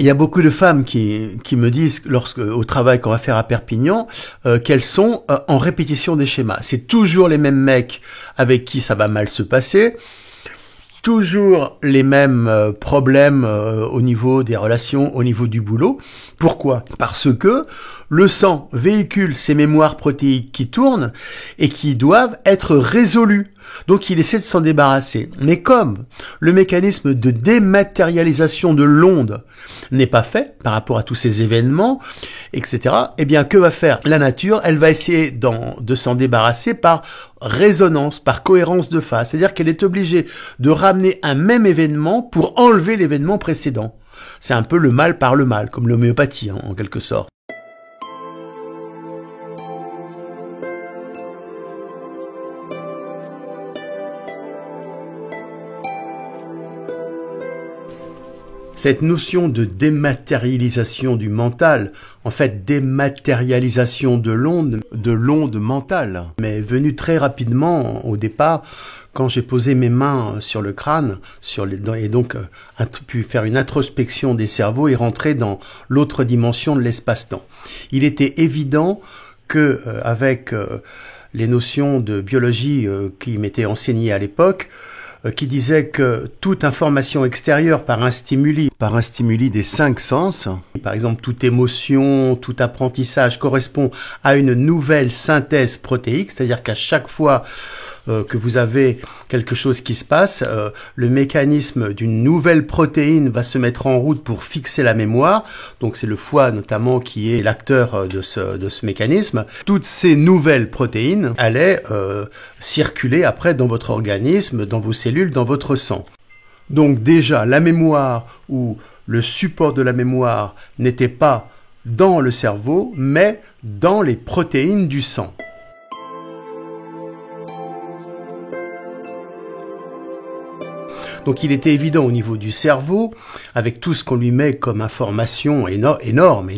Il y a beaucoup de femmes qui me disent, au travail qu'on va faire à Perpignan, qu'elles sont en répétition des schémas. C'est toujours les mêmes mecs avec qui ça va mal se passer, toujours les mêmes problèmes au niveau des relations, au niveau du boulot. Pourquoi? Parce que le sang véhicule ces mémoires protéiques qui tournent et qui doivent être résolues. Donc il essaie de s'en débarrasser. Mais comme le mécanisme de dématérialisation de l'onde n'est pas fait par rapport à tous ces événements, etc., eh bien que va faire la nature? Elle va essayer de s'en débarrasser par résonance, par cohérence de phase. C'est-à-dire qu'elle est obligée de ramener un même événement pour enlever l'événement précédent. C'est un peu le mal par le mal, comme l'homéopathie en quelque sorte. Cette notion de dématérialisation du mental, en fait dématérialisation de l'onde mentale, m'est venue très rapidement au départ quand j'ai posé mes mains sur le crâne, et donc pu faire une introspection des cerveaux et rentrer dans l'autre dimension de l'espace-temps. Il était évident que avec les notions de biologie qui m'étaient enseignées à l'époque, qui disait que toute information extérieure par un stimuli des 5 sens, par exemple toute émotion, tout apprentissage correspond à une nouvelle synthèse protéique, c'est-à-dire qu'à chaque fois que vous avez quelque chose qui se passe, le mécanisme d'une nouvelle protéine va se mettre en route pour fixer la mémoire. Donc c'est le foie notamment qui est l'acteur de ce mécanisme. Toutes ces nouvelles protéines allaient circuler après dans votre organisme, dans vos cellules, dans votre sang. Donc déjà, la mémoire ou le support de la mémoire n'était pas dans le cerveau, mais dans les protéines du sang. Donc il était évident au niveau du cerveau, avec tout ce qu'on lui met comme information énorme,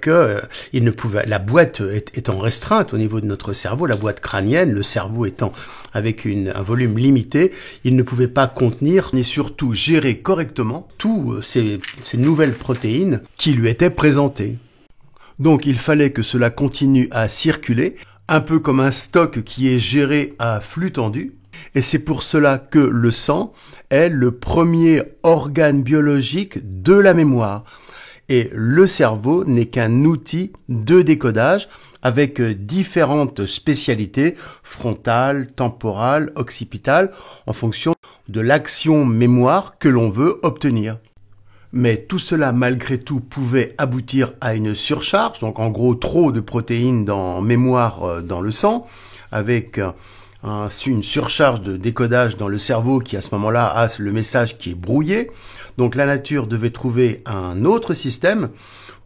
que il ne pouvait, la boîte étant restreinte au niveau de notre cerveau, la boîte crânienne, le cerveau étant avec un volume limité, il ne pouvait pas contenir ni surtout gérer correctement toutes ces nouvelles protéines qui lui étaient présentées. Donc il fallait que cela continue à circuler, un peu comme un stock qui est géré à flux tendu. Et c'est pour cela que le sang est le premier organe biologique de la mémoire. Et le cerveau n'est qu'un outil de décodage avec différentes spécialités, frontale, temporale, occipitale, en fonction de l'action mémoire que l'on veut obtenir. Mais tout cela, malgré tout, pouvait aboutir à une surcharge, donc en gros trop de protéines en mémoire dans le sang, avec une surcharge de décodage dans le cerveau qui à ce moment-là a le message qui est brouillé. Donc la nature devait trouver un autre système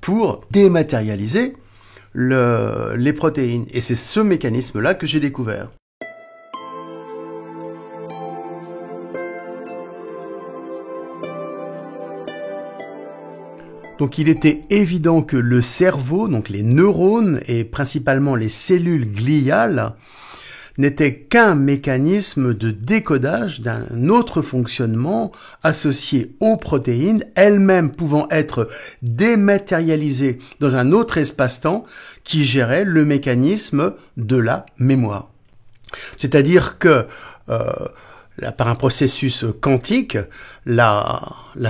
pour dématérialiser les protéines. Et c'est ce mécanisme-là que j'ai découvert. Donc il était évident que le cerveau, donc les neurones et principalement les cellules gliales, n'était qu'un mécanisme de décodage d'un autre fonctionnement associé aux protéines, elles-mêmes pouvant être dématérialisées dans un autre espace-temps qui gérait le mécanisme de la mémoire. C'est-à-dire que par un processus quantique, la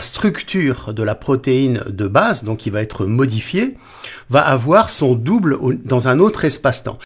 structure de la protéine de base, donc qui va être modifiée, va avoir son double dans un autre espace-temps.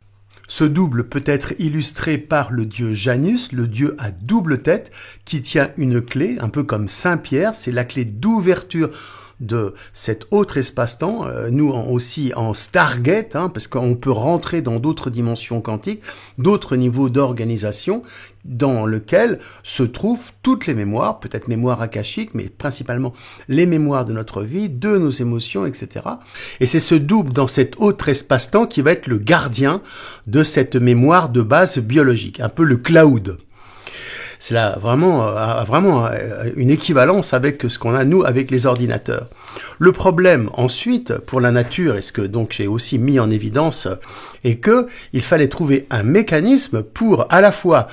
Ce double peut être illustré par le dieu Janus, le dieu à double tête, qui tient une clé, un peu comme Saint Pierre, c'est la clé d'ouverture de cet autre espace-temps, nous aussi en Stargate, parce qu'on peut rentrer dans d'autres dimensions quantiques, d'autres niveaux d'organisation, dans lequel se trouvent toutes les mémoires, peut-être mémoires akashiques, mais principalement les mémoires de notre vie, de nos émotions, etc. Et c'est ce double dans cet autre espace-temps qui va être le gardien de cette mémoire de base biologique, un peu le cloud. C'est là vraiment une équivalence avec ce qu'on a nous avec les ordinateurs. Le problème ensuite pour la nature, et ce que donc j'ai aussi mis en évidence et que il fallait trouver un mécanisme pour à la fois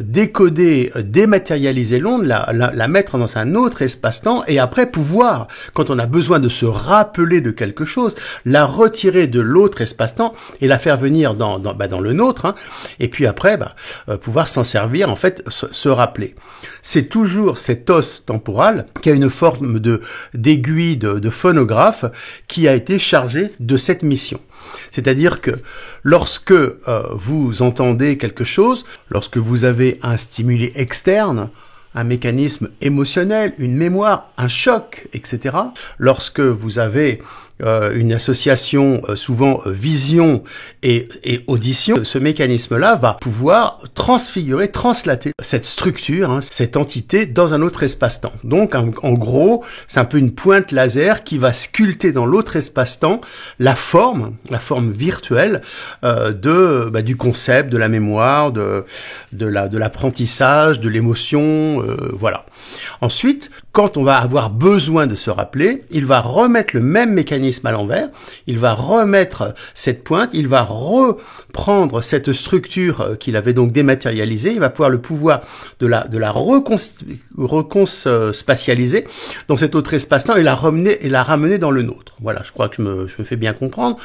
décoder, dématérialiser l'onde, la mettre dans un autre espace-temps, et après pouvoir, quand on a besoin de se rappeler de quelque chose, la retirer de l'autre espace-temps et la faire venir dans le nôtre, hein, et puis après pouvoir s'en servir, en fait, se rappeler. C'est toujours cet os temporal qui a une forme d'aiguille de phonographe qui a été chargé de cette mission. C'est-à-dire que lorsque vous entendez quelque chose, lorsque vous avez un stimuli externe, un mécanisme émotionnel, une mémoire, un choc, etc., lorsque vous avez une association, souvent vision et audition, ce mécanisme-là va pouvoir transfigurer, translater cette structure, hein, cette entité dans un autre espace-temps. Donc, en gros, c'est un peu une pointe laser qui va sculpter dans l'autre espace-temps la forme virtuelle du concept, de la mémoire, de l'apprentissage, de l'émotion, voilà. Ensuite, quand on va avoir besoin de se rappeler, il va remettre le même mécanisme à l'envers, il va remettre cette pointe, il va reprendre cette structure qu'il avait donc dématérialisée, il va pouvoir le pouvoir de la spatialiser dans cet autre espace-temps et la ramener dans le nôtre. Voilà, je crois que je me fais bien comprendre.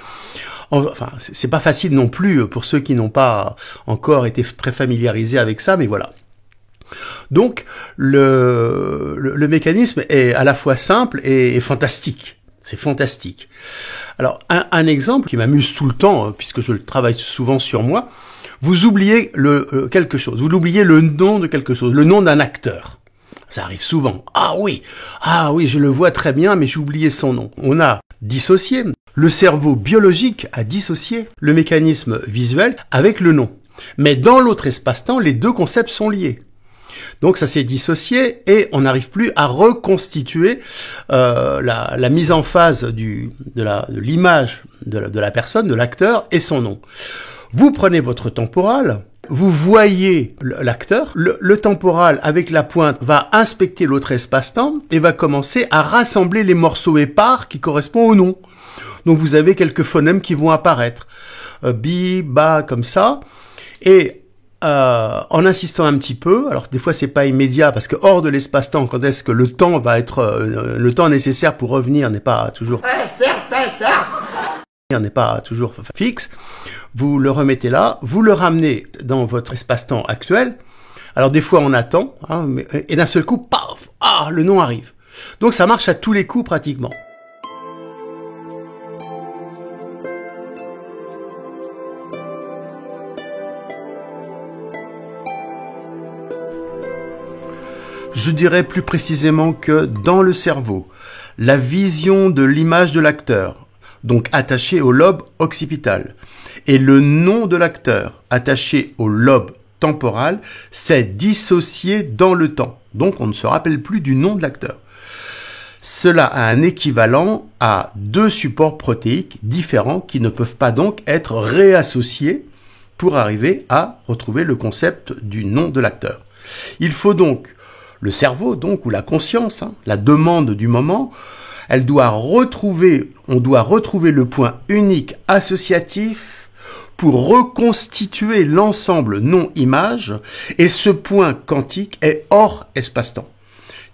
Enfin, c'est pas facile non plus pour ceux qui n'ont pas encore été très familiarisés avec ça, mais voilà. Donc, le mécanisme est à la fois simple et fantastique. C'est fantastique. Alors, un exemple qui m'amuse tout le temps, puisque je le travaille souvent sur moi, vous oubliez quelque chose, vous oubliez le nom de quelque chose, le nom d'un acteur. Ça arrive souvent. Ah oui, je le vois très bien, mais j'ai oublié son nom. On a dissocié, le cerveau biologique a dissocié le mécanisme visuel avec le nom. Mais dans l'autre espace-temps, les deux concepts sont liés. Donc ça s'est dissocié et on n'arrive plus à reconstituer la mise en phase de l'image de la personne, de l'acteur et son nom. Vous prenez votre temporal, vous voyez l'acteur, le temporal avec la pointe va inspecter l'autre espace-temps et va commencer à rassembler les morceaux épars qui correspondent au nom. Donc vous avez quelques phonèmes qui vont apparaître, bi, ba, comme ça, et en insistant un petit peu, alors des fois c'est pas immédiat parce que hors de l'espace-temps, quand est-ce que le temps va être le temps nécessaire pour revenir n'est pas toujours fixe. Vous le remettez là, vous le ramenez dans votre espace-temps actuel. Alors des fois on attend, hein, et d'un seul coup, paf, le nom arrive. Donc ça marche à tous les coups pratiquement. Je dirais plus précisément que dans le cerveau, la vision de l'image de l'acteur, donc attachée au lobe occipital, et le nom de l'acteur, attaché au lobe temporal, s'est dissocié dans le temps. Donc on ne se rappelle plus du nom de l'acteur. Cela a un équivalent à deux supports protéiques différents qui ne peuvent pas donc être réassociés pour arriver à retrouver le concept du nom de l'acteur. Il faut donc le cerveau, donc, ou la conscience, hein, la demande du moment, on doit retrouver le point unique associatif pour reconstituer l'ensemble nom-image, et ce point quantique est hors espace-temps.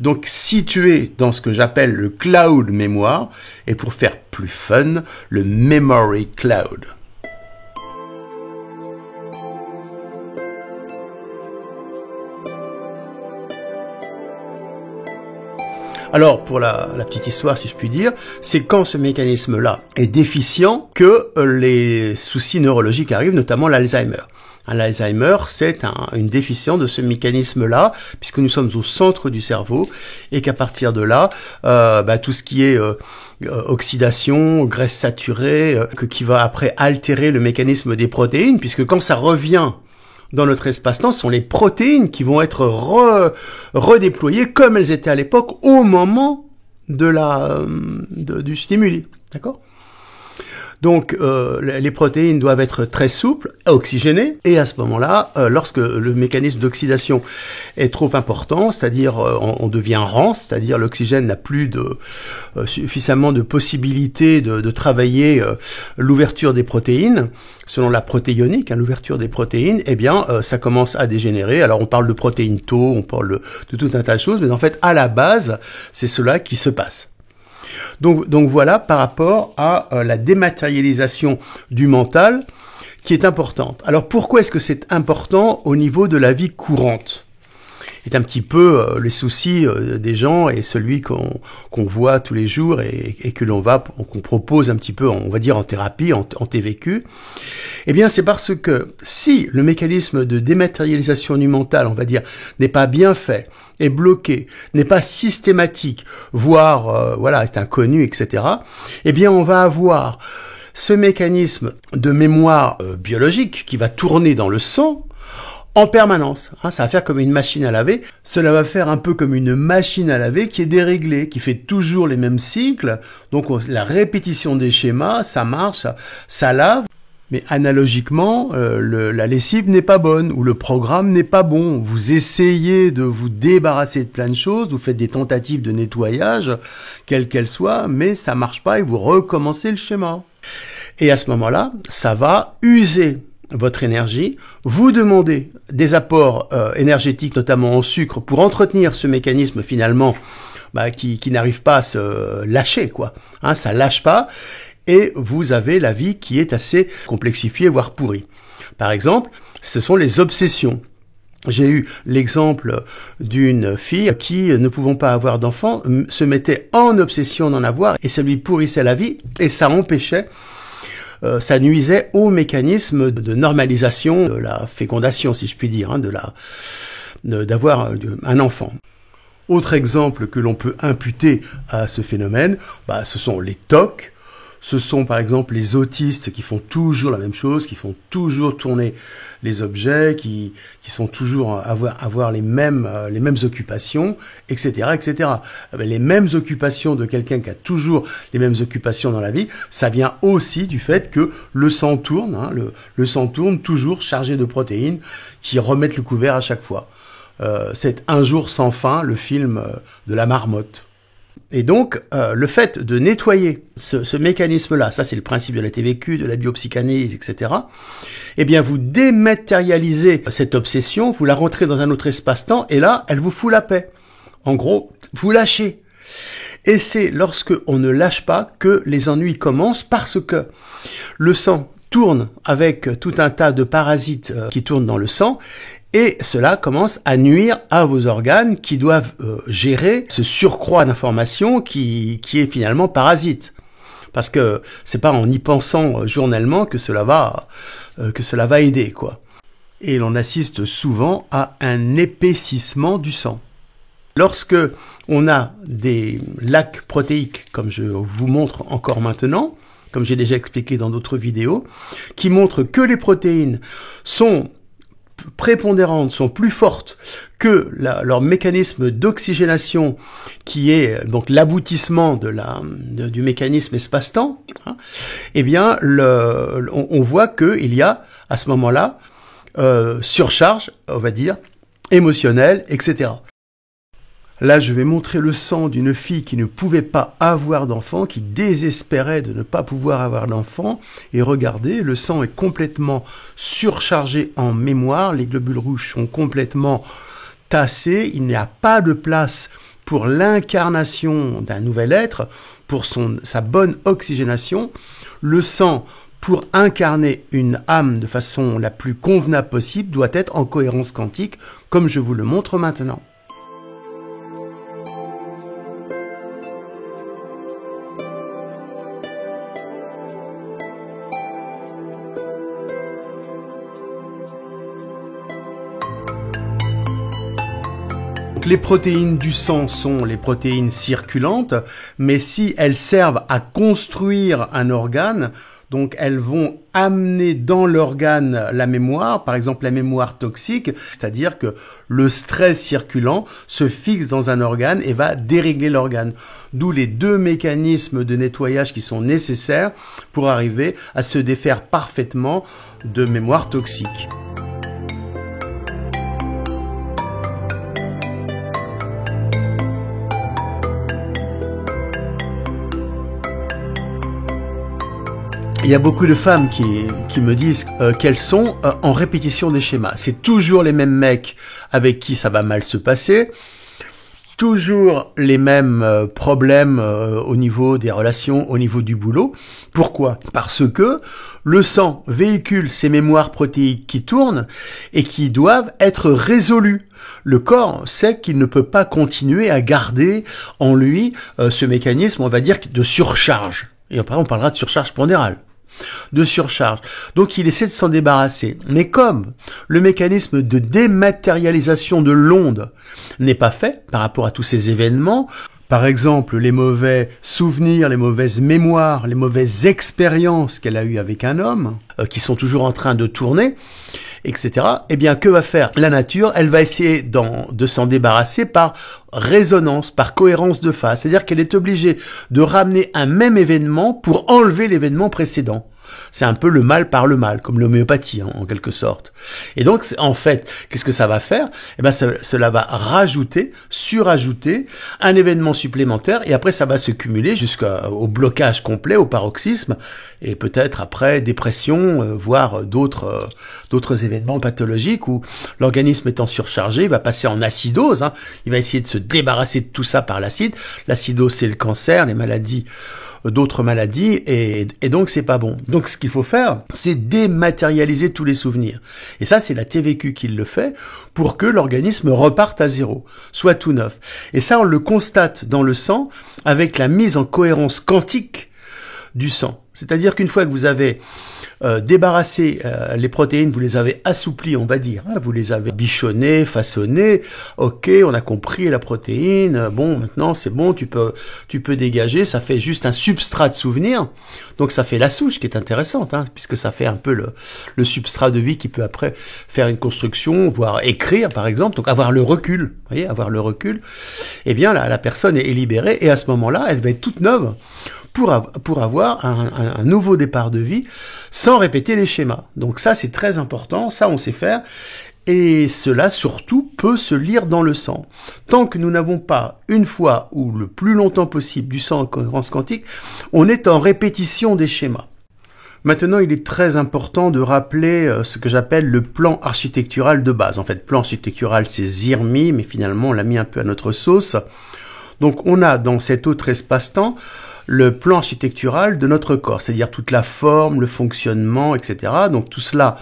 Donc situé dans ce que j'appelle le cloud mémoire, et pour faire plus fun, le memory cloud. Alors, pour la petite histoire, si je puis dire, c'est quand ce mécanisme-là est déficient que les soucis neurologiques arrivent, notamment l'Alzheimer. L'Alzheimer, c'est une déficience de ce mécanisme-là, puisque nous sommes au centre du cerveau, et qu'à partir de là, tout ce qui est oxydation, graisse saturée, qui va après altérer le mécanisme des protéines, puisque quand ça revient dans notre espace-temps, ce sont les protéines qui vont être redéployées comme elles étaient à l'époque au moment du stimuli. D'accord ? Donc les protéines doivent être très souples, oxygénées, et à ce moment-là, lorsque le mécanisme d'oxydation est trop important, c'est-à-dire on devient rance, c'est-à-dire l'oxygène n'a plus suffisamment de possibilités de travailler l'ouverture des protéines, selon la protéionique, l'ouverture des protéines, eh bien ça commence à dégénérer. Alors on parle de protéines tau, on parle de tout un tas de choses, mais en fait à la base, c'est cela qui se passe. Donc voilà par rapport à la dématérialisation du mental qui est importante. Alors pourquoi est-ce que c'est important au niveau de la vie courante ? C'est un petit peu les soucis des gens et celui qu'on voit tous les jours et qu'on propose un petit peu, on va dire en thérapie, en TVQ. Eh bien c'est parce que si le mécanisme de dématérialisation du mental, on va dire, n'est pas bien fait, est bloqué, n'est pas systématique, voire est inconnu, etc., eh bien on va avoir ce mécanisme de mémoire biologique qui va tourner dans le sang en permanence. Ça va faire comme une machine à laver. Cela va faire un peu comme une machine à laver qui est déréglée, qui fait toujours les mêmes cycles. Donc la répétition des schémas, ça marche, ça lave. Mais analogiquement, la lessive n'est pas bonne ou le programme n'est pas bon. Vous essayez de vous débarrasser de plein de choses, vous faites des tentatives de nettoyage, quelles qu'elles soient, mais ça marche pas et vous recommencez le schéma. Et à ce moment-là, ça va user votre énergie, vous demandez des apports énergétiques, notamment en sucre, pour entretenir ce mécanisme finalement qui n'arrive pas à se lâcher, quoi. Ça lâche pas. Et vous avez la vie qui est assez complexifiée, voire pourrie. Par exemple, ce sont les obsessions. J'ai eu l'exemple d'une fille qui, ne pouvant pas avoir d'enfant, se mettait en obsession d'en avoir et ça lui pourrissait la vie et ça empêchait, ça nuisait au mécanisme de normalisation de la fécondation, si je puis dire, d'avoir un enfant. Autre exemple que l'on peut imputer à ce phénomène, ce sont les TOC. Ce sont par exemple les autistes qui font toujours la même chose, qui font toujours tourner les objets, qui sont toujours avoir les mêmes occupations, etc., etc. Les mêmes occupations de quelqu'un qui a toujours les mêmes occupations dans la vie, ça vient aussi du fait que le sang tourne, le sang tourne toujours chargé de protéines qui remettent le couvert à chaque fois. C'est Un jour sans fin, le film de la marmotte. Et donc, le fait de nettoyer ce mécanisme-là, ça c'est le principe de la TVQ, de la biopsychanalyse, etc., eh bien vous dématérialisez cette obsession, vous la rentrez dans un autre espace-temps, et là, elle vous fout la paix. En gros, vous lâchez. Et c'est lorsque on ne lâche pas que les ennuis commencent, parce que le sang tourne avec tout un tas de parasites qui tournent dans le sang, et cela commence à nuire à vos organes qui doivent gérer ce surcroît d'informations qui est finalement parasite. Parce que c'est pas en y pensant journellement que cela va aider, quoi. Et l'on assiste souvent à un épaississement du sang. Lorsque on a des lacs protéiques, comme je vous montre encore maintenant, comme j'ai déjà expliqué dans d'autres vidéos, qui montrent que les protéines sont prépondérantes, sont plus fortes que leur mécanisme d'oxygénation qui est donc l'aboutissement du mécanisme espace-temps, eh bien on voit qu'il y a à ce moment-là surcharge, on va dire, émotionnelle, etc. Là, je vais montrer le sang d'une fille qui ne pouvait pas avoir d'enfant, qui désespérait de ne pas pouvoir avoir d'enfant. Et regardez, le sang est complètement surchargé en mémoire. Les globules rouges sont complètement tassés. Il n'y a pas de place pour l'incarnation d'un nouvel être, pour sa bonne oxygénation. Le sang, pour incarner une âme de façon la plus convenable possible, doit être en cohérence quantique, comme je vous le montre maintenant. Les protéines du sang sont les protéines circulantes, mais si elles servent à construire un organe, Donc elles vont amener dans l'organe la mémoire, par exemple la mémoire toxique, c'est-à-dire que le stress circulant se fixe dans un organe et va dérégler l'organe. D'où les 2 mécanismes de nettoyage qui sont nécessaires pour arriver à se défaire parfaitement de mémoire toxique. Il y a beaucoup de femmes qui me disent qu'elles sont en répétition des schémas. C'est toujours les mêmes mecs avec qui ça va mal se passer, toujours les mêmes problèmes au niveau des relations, au niveau du boulot. Pourquoi ? Parce que le sang véhicule ces mémoires protéiques qui tournent et qui doivent être résolues. Le corps sait qu'il ne peut pas continuer à garder en lui ce mécanisme, on va dire, de surcharge. Et après, on parlera de surcharge pondérale. De surcharge. Donc il essaie de s'en débarrasser. Mais comme le mécanisme de dématérialisation de l'onde n'est pas fait par rapport à tous ces événements, par exemple les mauvais souvenirs, les mauvaises mémoires, les mauvaises expériences qu'elle a eues avec un homme, qui sont toujours en train de tourner, etc. Eh bien, que va faire la nature ? Elle va essayer de s'en débarrasser par résonance, par cohérence de phase. C'est-à-dire qu'elle est obligée de ramener un même événement pour enlever l'événement précédent. C'est un peu le mal par le mal, comme l'homéopathie, en quelque sorte. Et donc, en fait, qu'est-ce que ça va faire ? Eh ben, cela va surajouter un événement supplémentaire, et après, ça va se cumuler jusqu'au blocage complet, au paroxysme, et peut-être après dépression, voire d'autres événements pathologiques où l'organisme étant surchargé, il va passer en acidose. Il va essayer de se débarrasser de tout ça par l'acide. L'acidose, c'est le cancer, les maladies, d'autres maladies, et donc c'est pas bon. Donc ce qu'il faut faire, c'est dématérialiser tous les souvenirs. Et ça, c'est la TVQ qui le fait pour que l'organisme reparte à zéro, soit tout neuf. Et ça, on le constate dans le sang avec la mise en cohérence quantique du sang. C'est-à-dire qu'une fois que vous avez débarrassé les protéines, vous les avez assouplies, on va dire, vous les avez bichonnées, façonnées, ok, on a compris la protéine, bon, maintenant c'est bon, tu peux dégager, ça fait juste un substrat de souvenir, donc ça fait la souche qui est intéressante, puisque ça fait un peu le substrat de vie qui peut après faire une construction, voire écrire par exemple, donc avoir le recul, vous voyez, avoir le recul, eh bien la personne est libérée, et à ce moment-là, elle va être toute neuve, pour avoir un nouveau départ de vie sans répéter les schémas. Donc ça, c'est très important, ça on sait faire, et cela surtout peut se lire dans le sang. Tant que nous n'avons pas, une fois ou le plus longtemps possible, du sang en cohérence quantique, on est en répétition des schémas. Maintenant, il est très important de rappeler ce que j'appelle le plan architectural de base. En fait, plan architectural, c'est Zirmi, mais finalement, on l'a mis un peu à notre sauce. Donc, on a dans cet autre espace-temps le plan architectural de notre corps, c'est-à-dire toute la forme, le fonctionnement, etc. Donc tout cela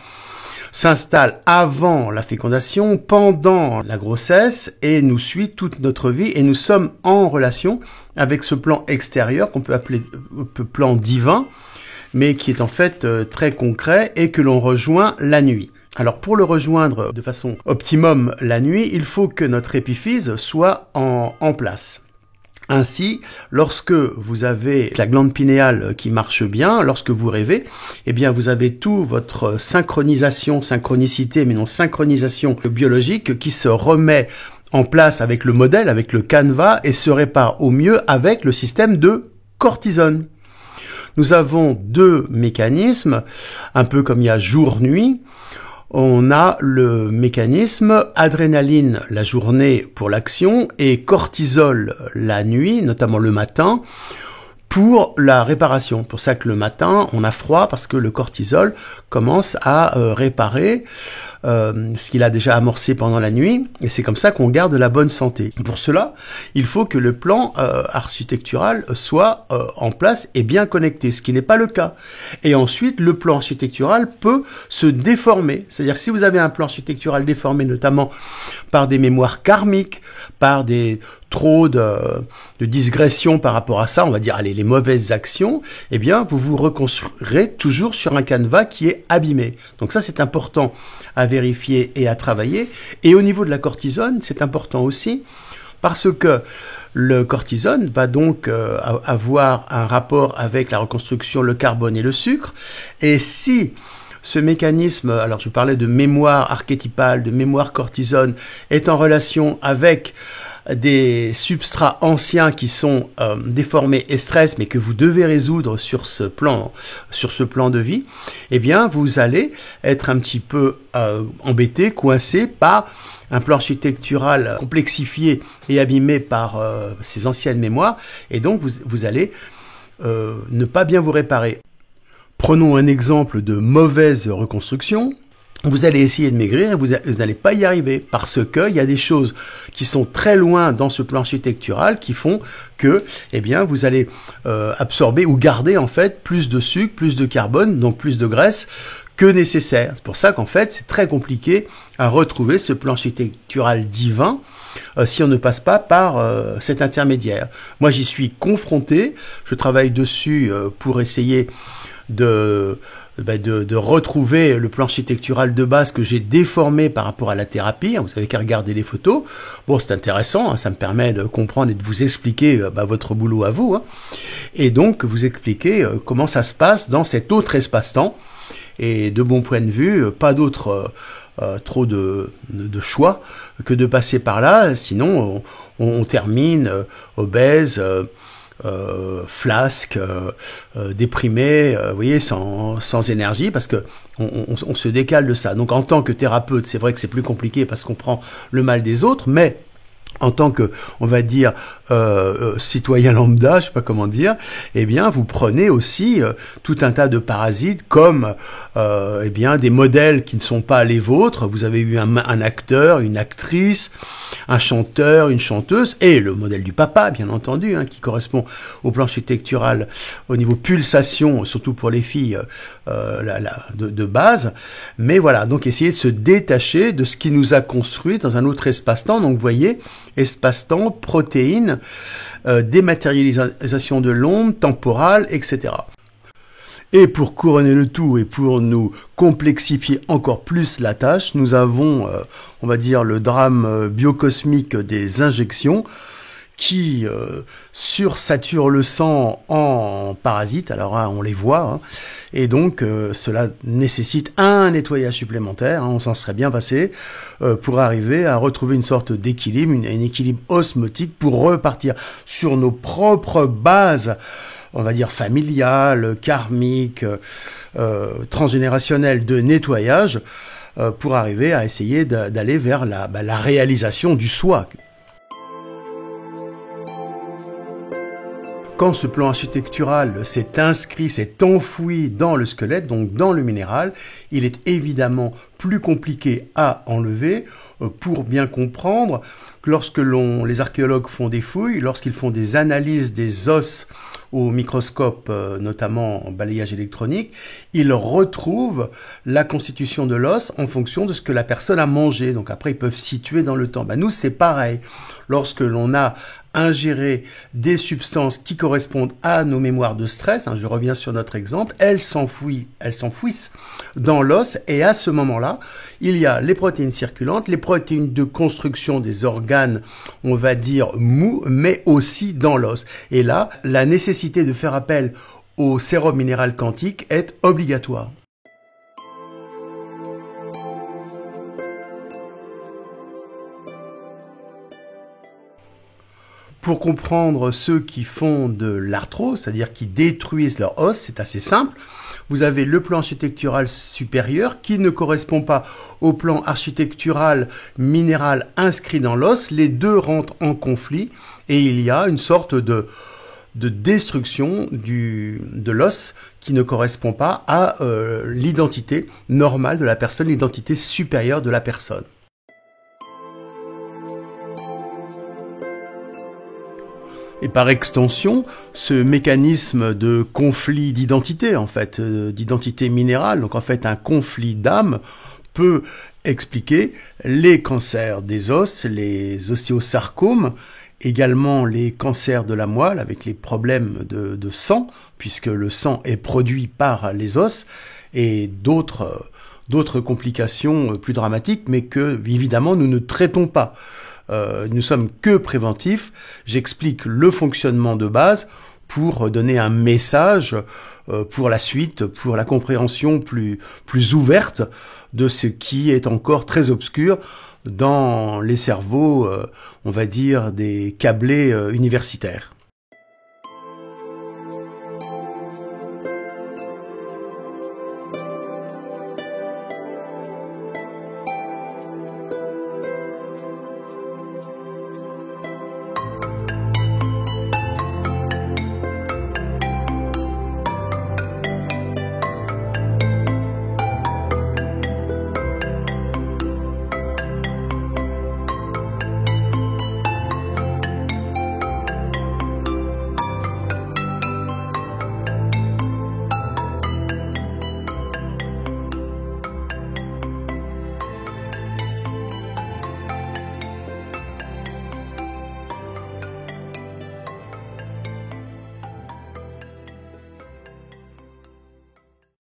s'installe avant la fécondation, pendant la grossesse, et nous suit toute notre vie, et nous sommes en relation avec ce plan extérieur qu'on peut appeler plan divin, mais qui est en fait très concret et que l'on rejoint la nuit. Alors pour le rejoindre de façon optimum la nuit, il faut que notre épiphyse soit en place. Ainsi, lorsque vous avez la glande pinéale qui marche bien, lorsque vous rêvez, eh bien vous avez tout votre synchronicité, mais non synchronisation biologique qui se remet en place avec le modèle, avec le canevas, et se répare au mieux avec le système de cortisone. Nous avons 2 mécanismes, un peu comme il y a jour-nuit. On a le mécanisme adrénaline la journée pour l'action et cortisol la nuit, notamment le matin, pour la réparation. Pour ça que le matin, on a froid parce que le cortisol commence à réparer ce qu'il a déjà amorcé pendant la nuit, et c'est comme ça qu'on garde la bonne santé. Pour cela, il faut que le plan architectural soit en place et bien connecté, ce qui n'est pas le cas. Et ensuite, le plan architectural peut se déformer. C'est-à-dire, si vous avez un plan architectural déformé, notamment par des mémoires karmiques, par trop de digression par rapport à ça, on va dire, allez, les mauvaises actions, eh bien, vous vous reconstruirez toujours sur un canevas qui est abîmé. Donc ça, c'est important à vérifier et à travailler. Et au niveau de la cortisone, c'est important aussi, parce que Le cortisone va donc avoir un rapport avec la reconstruction, le carbone et le sucre. Et si ce mécanisme, alors je parlais de mémoire archétypale, de mémoire cortisone, est en relation avec des substrats anciens qui sont déformés et stress, mais que vous devez résoudre sur ce plan de vie, eh bien, vous allez être un petit peu embêté, coincé par un plan architectural complexifié et abîmé par ces anciennes mémoires, et donc vous allez ne pas bien vous réparer. Prenons un exemple de mauvaise reconstruction. Vous allez essayer de maigrir et vous n'allez pas y arriver parce que il y a des choses qui sont très loin dans ce plan architectural qui font que, eh bien, vous allez absorber ou garder en fait plus de sucre, plus de carbone, donc plus de graisse que nécessaire. C'est pour ça qu'en fait, c'est très compliqué à retrouver ce plan architectural divin si on ne passe pas par cet intermédiaire. Moi, j'y suis confronté. Je travaille dessus pour essayer de retrouver le plan architectural de base que j'ai déformé par rapport à la thérapie. Vous avez qu'à regarder les photos. Bon, c'est intéressant, hein, ça me permet de comprendre et de vous expliquer votre boulot à vous. Hein. Et donc, vous expliquer comment ça se passe dans cet autre espace-temps. Et de mon point de vue, pas d'autre trop de choix que de passer par là. Sinon, on termine obèse, flasque, déprimé, vous voyez, sans énergie, parce que on se décale de ça. Donc en tant que thérapeute, c'est vrai que c'est plus compliqué parce qu'on prend le mal des autres, mais en tant que, on va dire, citoyen lambda, je sais pas comment dire, eh bien, vous prenez aussi tout un tas de parasites comme, eh bien, des modèles qui ne sont pas les vôtres. Vous avez eu un acteur, une actrice, un chanteur, une chanteuse, et le modèle du papa, bien entendu, hein, qui correspond au plan architectural au niveau pulsation, surtout pour les filles de base. Mais voilà, donc essayez de se détacher de ce qui nous a construit dans un autre espace-temps. Donc, vous voyez, espace-temps, protéines, dématérialisation de l'onde, temporale, etc. Et pour couronner le tout et pour nous complexifier encore plus la tâche, nous avons, on va dire, le drame biocosmique des injections qui sursaturent le sang en parasites. Alors on les voit, hein. Et donc cela nécessite un nettoyage supplémentaire, hein, on s'en serait bien passé, pour arriver à retrouver une sorte d'équilibre, un équilibre osmotique pour repartir sur nos propres bases, on va dire familiales, karmiques, transgénérationnelles de nettoyage, pour arriver à essayer d'aller vers la réalisation du soi. Quand ce plan architectural s'est inscrit, s'est enfoui dans le squelette, donc dans le minéral, il est évidemment plus compliqué à enlever pour bien comprendre que lorsque les archéologues font des fouilles, lorsqu'ils font des analyses des os au microscope, notamment en balayage électronique, ils retrouvent la constitution de l'os en fonction de ce que la personne a mangé. Donc après, ils peuvent situer dans le temps. Nous, c'est pareil. Lorsque l'on a ingéré des substances qui correspondent à nos mémoires de stress, hein, je reviens sur notre exemple, elles s'enfouissent dans l'os, et à ce moment-là, il y a les protéines circulantes, les protéines de construction des organes, on va dire mous, mais aussi dans l'os. Et là, la nécessité de faire appel au sérum minéral quantique est obligatoire. Pour comprendre ceux qui font de l'arthrose, c'est-à-dire qui détruisent leur os, c'est assez simple. Vous avez le plan architectural supérieur qui ne correspond pas au plan architectural minéral inscrit dans l'os. Les deux rentrent en conflit et il y a une sorte de destruction de l'os qui ne correspond pas à l'identité normale de la personne, l'identité supérieure de la personne. Et par extension, ce mécanisme de conflit d'identité, en fait, d'identité minérale, donc en fait un conflit d'âme, peut expliquer les cancers des os, les ostéosarcomes, également les cancers de la moelle avec les problèmes de sang, puisque le sang est produit par les os, et d'autres complications plus dramatiques, mais que, évidemment, nous ne traitons pas. nous sommes que préventifs. J'explique le fonctionnement de base pour donner un message pour la suite, pour la compréhension plus ouverte de ce qui est encore très obscur dans les cerveaux, on va dire, des câblés universitaires.